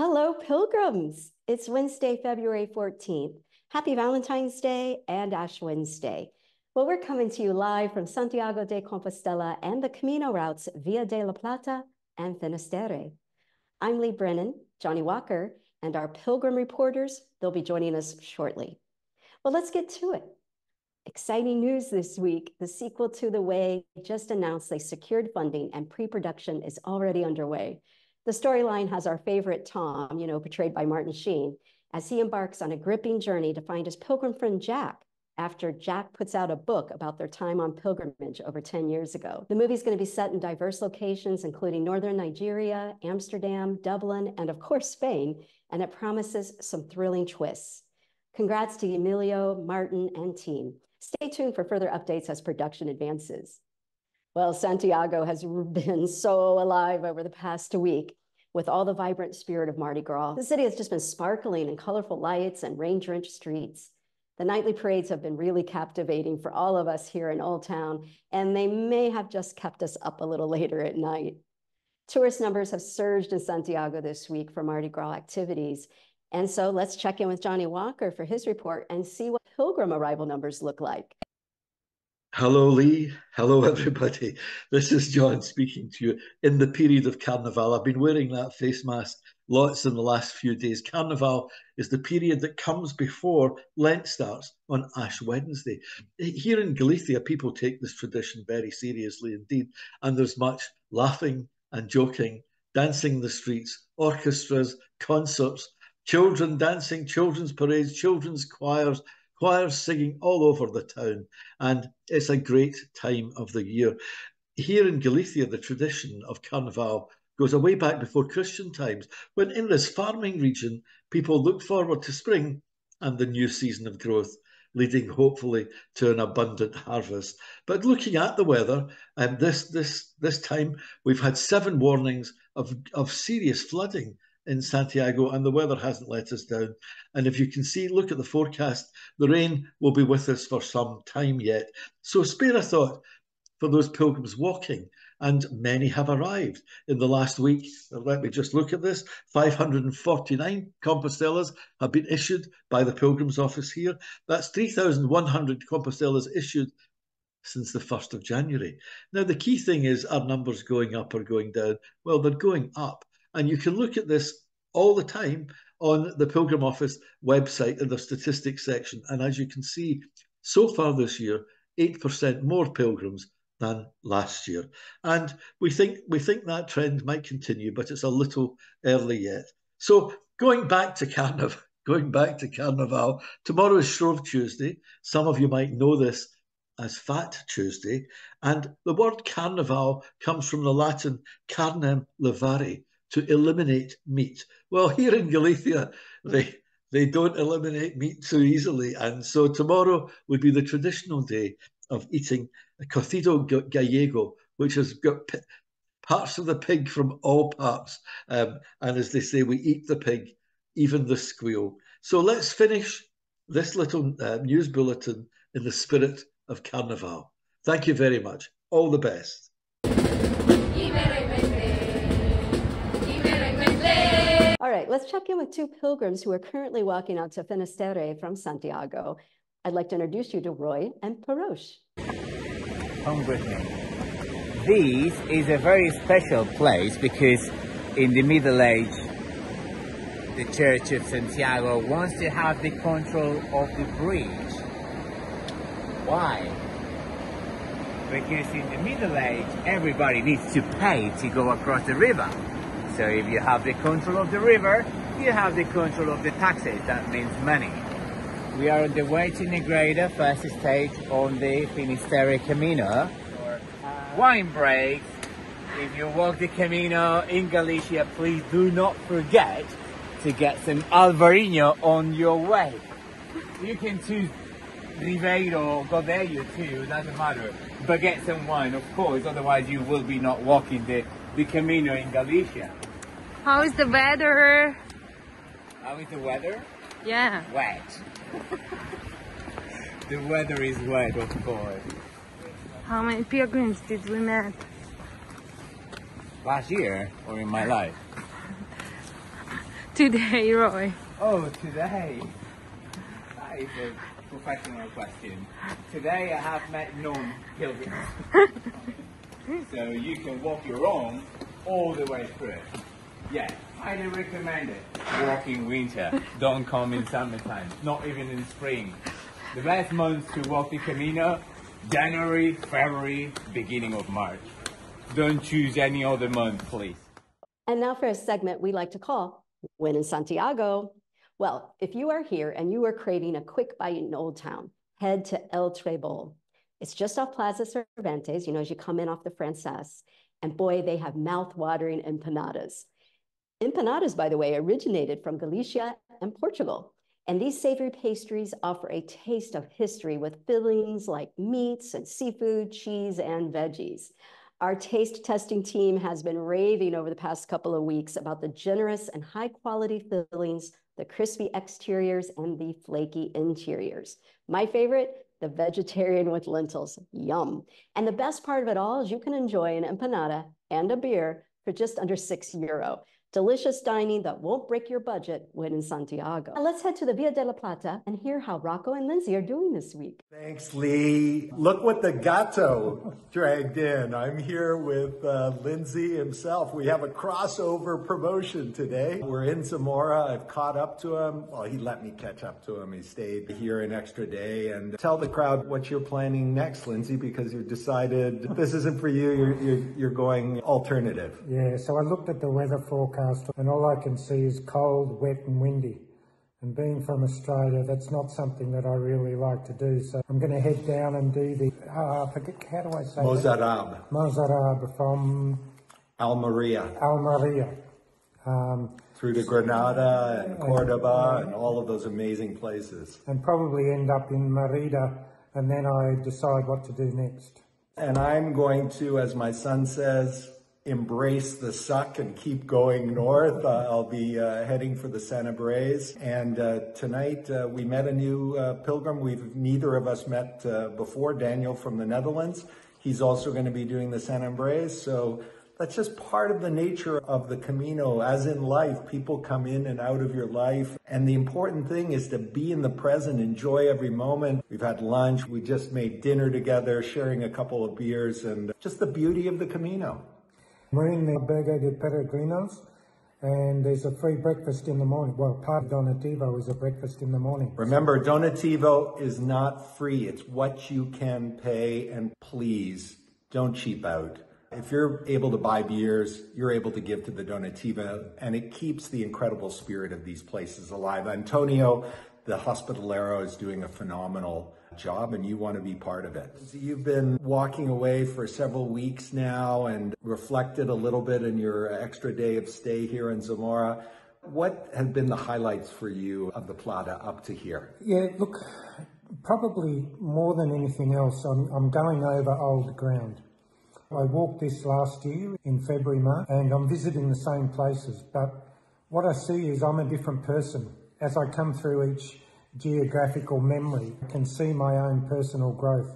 Hello, Pilgrims. It's Wednesday, February 14th. Happy Valentine's Day and Ash Wednesday. Well, we're coming to you live from Santiago de Compostela and the Camino routes Via de la Plata and Finisterre. I'm Lee Brennan, Johnny Walker, and our Pilgrim reporters, they'll be joining us shortly. Well, let's get to it. Exciting news this week. The sequel to The Way just announced they secured funding and pre-production is already underway. The storyline has our favorite Tom, portrayed by Martin Sheen, as he embarks on a gripping journey to find his pilgrim friend Jack after Jack puts out a book about their time on pilgrimage over 10 years ago. The movie's going to be set in diverse locations, including northern Nigeria, Amsterdam, Dublin, and of course, Spain, and it promises some thrilling twists. Congrats to Emilio, Martin, and team. Stay tuned for further updates as production advances. Well, Santiago has been so alive over the past week with all the vibrant spirit of Mardi Gras. The city has just been sparkling in colorful lights and rain-drenched streets. The nightly parades have been really captivating for all of us here in Old Town, and they may have just kept us up a little later at night. Tourist numbers have surged in Santiago this week for Mardi Gras activities. And so let's check in with Johnny Walker for his report and see what pilgrim arrival numbers look like. Hello, Lee. Hello, everybody. This is John speaking to you in the period of Carnival. I've been wearing that face mask lots in the last few days. Carnival is the period that comes before Lent starts on Ash Wednesday. Here in Galicia, people take this tradition very seriously indeed, and there's much laughing and joking, dancing in the streets, orchestras, concerts, children dancing, children's parades, children's choirs singing all over the town, and it's a great time of the year. Here in Galicia, the tradition of Carnival goes away back before Christian times, when in this farming region, people look forward to spring and the new season of growth, leading hopefully to an abundant harvest. But looking at the weather, this time we've had 7 warnings of serious flooding in Santiago, and the weather hasn't let us down. And if you can see, look at the forecast, the rain will be with us for some time yet. So spare a thought for those pilgrims walking, and many have arrived in the last week. Let me just look at this. 549 Compostelas have been issued by the Pilgrims Office here. That's 3,100 Compostelas issued since the 1st of January. Now, the key thing is, are numbers going up or going down? Well, they're going up. And you can look at this all the time on the Pilgrim Office website in the statistics section. And as you can see, so far this year, 8% more pilgrims than last year. And we think that trend might continue, but it's a little early yet. So going back to Carnival, tomorrow is Shrove Tuesday. Some of you might know this as Fat Tuesday. And the word Carnival comes from the Latin carnem levare, to eliminate meat. Well, here in Galicia, they don't eliminate meat so easily. And so tomorrow would be the traditional day of eating a cocido gallego, which has got parts of the pig from all parts. And as they say, we eat the pig, even the squeal. So let's finish this little news bulletin in the spirit of Carnival. Thank you very much. All the best. All right, let's check in with 2 pilgrims who are currently walking out to Finisterre from Santiago. I'd like to introduce you to Roy and Parosh. Come with me. This is a very special place because in the Middle Age, the Church of Santiago wants to have the control of the bridge. Why? Because in the Middle Age, everybody needs to pay to go across the river. So if you have the control of the river, you have the control of the taxes. That means money. We are on the way to integrate the first stage on the Finisterre Camino. Wine breaks. If you walk the Camino in Galicia, please do not forget to get some Alvarinho on your way. You can choose Ribeiro or Godello too, doesn't matter. But get some wine, of course, otherwise you will be not walking the Camino in Galicia. How is the weather? How is the weather? Yeah. Wet. The weather is wet, of course. How many pilgrims did we meet? Last year or in my life? today, Roy? Oh, today? That is a professional question. Today I have met non-pilgrims. So you can walk your own all the way through it. Yeah, highly recommend it. Walk in winter, don't come in summertime, not even in spring. The best months to walk the Camino, January, February, beginning of March. Don't choose any other month, please. And now for a segment we like to call When in Santiago. Well, if you are here and you are craving a quick bite in Old Town, head to El Trebol. It's just off Plaza Cervantes, as you come in off the Frances. And boy, they have mouth-watering empanadas. Empanadas, by the way, originated from Galicia and Portugal. And these savory pastries offer a taste of history with fillings like meats and seafood, cheese, and veggies. Our taste testing team has been raving over the past couple of weeks about the generous and high-quality fillings, the crispy exteriors, and the flaky interiors. My favorite, the vegetarian with lentils. Yum. And the best part of it all is you can enjoy an empanada and a beer for just under €6. Delicious dining that won't break your budget when in Santiago. Now let's head to the Via de la Plata and hear how Rocco and Lindsay are doing this week. Thanks, Lee. Look what the gato dragged in. I'm here with Lindsay himself. We have a crossover promotion today. We're in Zamora. I've caught up to him. Well, he let me catch up to him. He stayed here an extra day. And tell the crowd what you're planning next, Lindsay, because you've decided this isn't for you. You're going alternative. Yeah, so I looked at the weather forecast and all I can see is cold, wet and windy. And being from Australia, that's not something that I really like to do. So I'm going to head down and do the, how do I say Mozarab. Mozarab from Almeria. Through to Granada and Cordoba and all of those amazing places. And probably end up in Merida, and then I decide what to do next. And I'm going to, as my son says, embrace the suck and keep going north. I'll be heading for the Sanabres. And tonight we met a new pilgrim neither of us met before, Daniel from the Netherlands. He's also going to be doing the Sanabres. So that's just part of the nature of the Camino. As in life, people come in and out of your life. And the important thing is to be in the present, enjoy every moment. We've had lunch. We just made dinner together, sharing a couple of beers, and just the beauty of the Camino. We're in the Albergue de Peregrinos, and there's a free breakfast in the morning. Well, part of Donativo is a breakfast in the morning. Remember, Donativo is not free. It's what you can pay, and please, don't cheap out. If you're able to buy beers, you're able to give to the Donativo, and it keeps the incredible spirit of these places alive. Antonio, the hospitalero, is doing a phenomenal job, and you want to be part of it. So you've been walking away for several weeks now and reflected a little bit in your extra day of stay here in Zamora. What have been the highlights for you of the Plata up to here? Yeah, look, probably more than anything else, I'm going over old ground. I walked this last year in February, March, and I'm visiting the same places, but what I see is I'm a different person. As I come through each geographical memory, I can see my own personal growth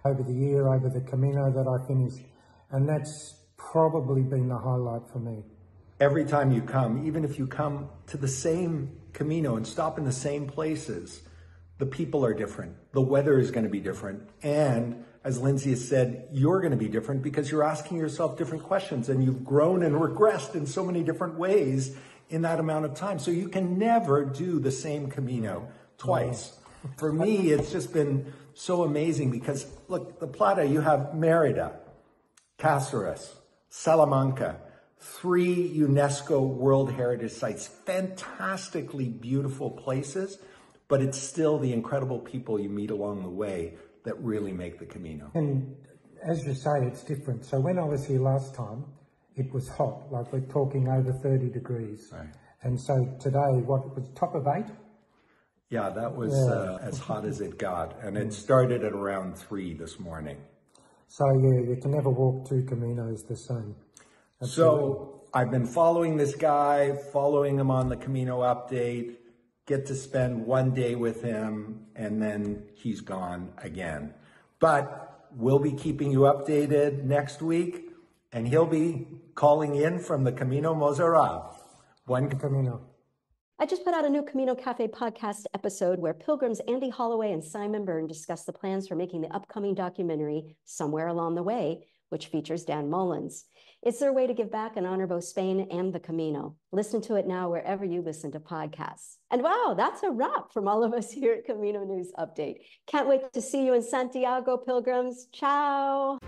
over the year, over the Camino that I finished, and that's probably been the highlight for me. Every time you come, even if you come to the same Camino and stop in the same places, the people are different, the weather is going to be different, and as Lindsay has said, you're going to be different because you're asking yourself different questions, and you've grown and regressed in so many different ways in that amount of time. So you can never do the same Camino twice. For me, it's just been so amazing because, look, the Plata, you have Merida, Cáceres, Salamanca, 3 UNESCO World Heritage Sites, fantastically beautiful places, but it's still the incredible people you meet along the way that really make the Camino. And as you say, it's different. So when I was here last time, it was hot, like we're talking over 30 degrees. Right. And so today, what was top of 8? Yeah, that was as hot as it got. And it started at around 3 this morning. So yeah, you can never walk 2 Caminos the same. Absolutely. So I've been following this guy, following him on the Camino update, get to spend 1 day with him, and then he's gone again. But we'll be keeping you updated next week, and he'll be calling in from the Camino Mozarab. Camino. I just put out a new Camino Cafe podcast episode where Pilgrims Andy Hollway and Simon Byrne discuss the plans for making the upcoming documentary Somewhere Along the Way, which features Dan Mullins. It's their way to give back and honor both Spain and the Camino. Listen to it now wherever you listen to podcasts. And wow, that's a wrap from all of us here at Camino News Update. Can't wait to see you in Santiago, Pilgrims. Ciao.